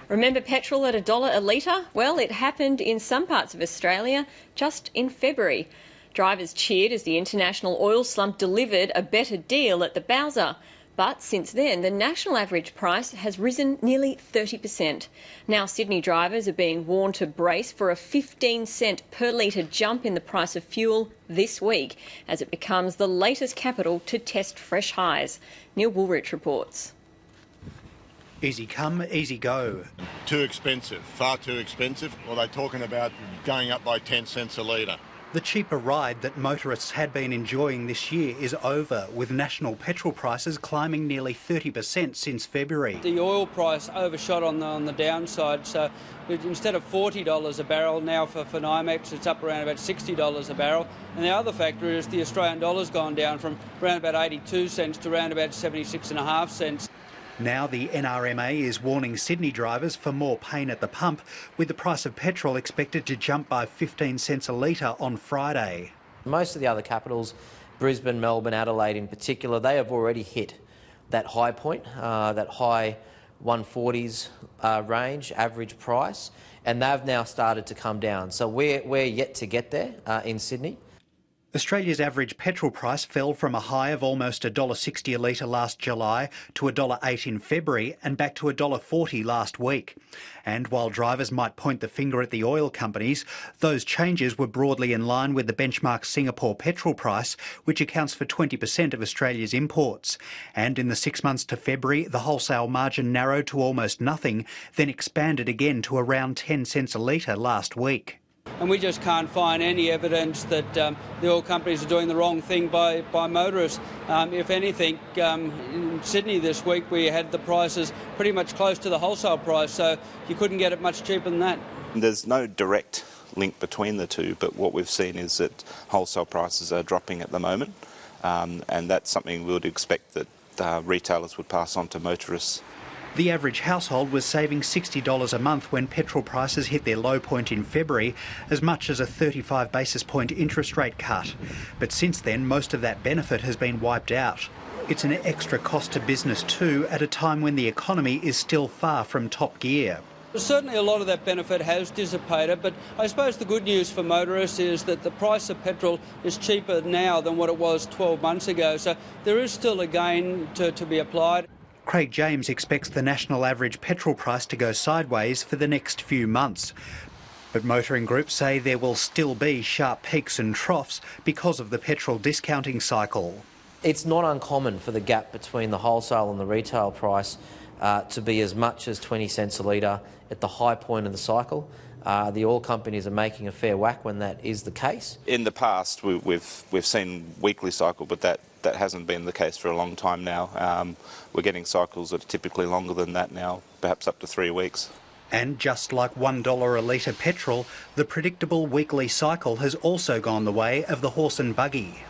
Remember petrol at $1 a litre? Well, it happened in some parts of Australia just in February. Drivers cheered as the international oil slump delivered a better deal at the Bowser. But since then, the national average price has risen nearly 30%. Now Sydney drivers are being warned to brace for a 15-cent per litre jump in the price of fuel this week as it becomes the latest capital to test fresh highs. Neil Woolrich reports. Easy come, easy go. Too expensive, far too expensive. Well, they're talking about going up by 10 cents a litre. The cheaper ride that motorists had been enjoying this year is over, with national petrol prices climbing nearly 30% since February. The oil price overshot on the downside, so instead of $40 a barrel, now for NYMEX it's up around about $60 a barrel. And the other factor is the Australian dollar's gone down from around about 82 cents to around about 76.5 cents. Now the NRMA is warning Sydney drivers for more pain at the pump, with the price of petrol expected to jump by 15 cents a litre on Friday. Most of the other capitals, Brisbane, Melbourne, Adelaide in particular, they have already hit that high point, that high 140s range, average price, and they've now started to come down. So we're yet to get there in Sydney. Australia's average petrol price fell from a high of almost $1.60 a litre last July to $1.08 in February and back to $1.40 last week. And while drivers might point the finger at the oil companies, those changes were broadly in line with the benchmark Singapore petrol price, which accounts for 20% of Australia's imports. And in the 6 months to February, the wholesale margin narrowed to almost nothing, then expanded again to around 10 cents a litre last week. And we just can't find any evidence that the oil companies are doing the wrong thing by motorists. If anything, in Sydney this week we had the prices pretty much close to the wholesale price, so you couldn't get it much cheaper than that. There's no direct link between the two, but what we've seen is that wholesale prices are dropping at the moment, and that's something we would expect that retailers would pass on to motorists. The average household was saving $60 a month when petrol prices hit their low point in February, as much as a 35 basis point interest rate cut. But since then, most of that benefit has been wiped out. It's an extra cost to business too, at a time when the economy is still far from top gear. Certainly a lot of that benefit has dissipated, but I suppose the good news for motorists is that the price of petrol is cheaper now than what it was 12 months ago, so there is still a gain to be applied. Craig James expects the national average petrol price to go sideways for the next few months. But motoring groups say there will still be sharp peaks and troughs because of the petrol discounting cycle. It's not uncommon for the gap between the wholesale and the retail price to be as much as 20 cents a litre at the high point of the cycle. The oil companies are making a fair whack when that is the case. In the past, we've seen weekly cycle, but that hasn't been the case for a long time now. We're getting cycles that are typically longer than that now, perhaps up to 3 weeks. And just like $1 a litre petrol, the predictable weekly cycle has also gone the way of the horse and buggy.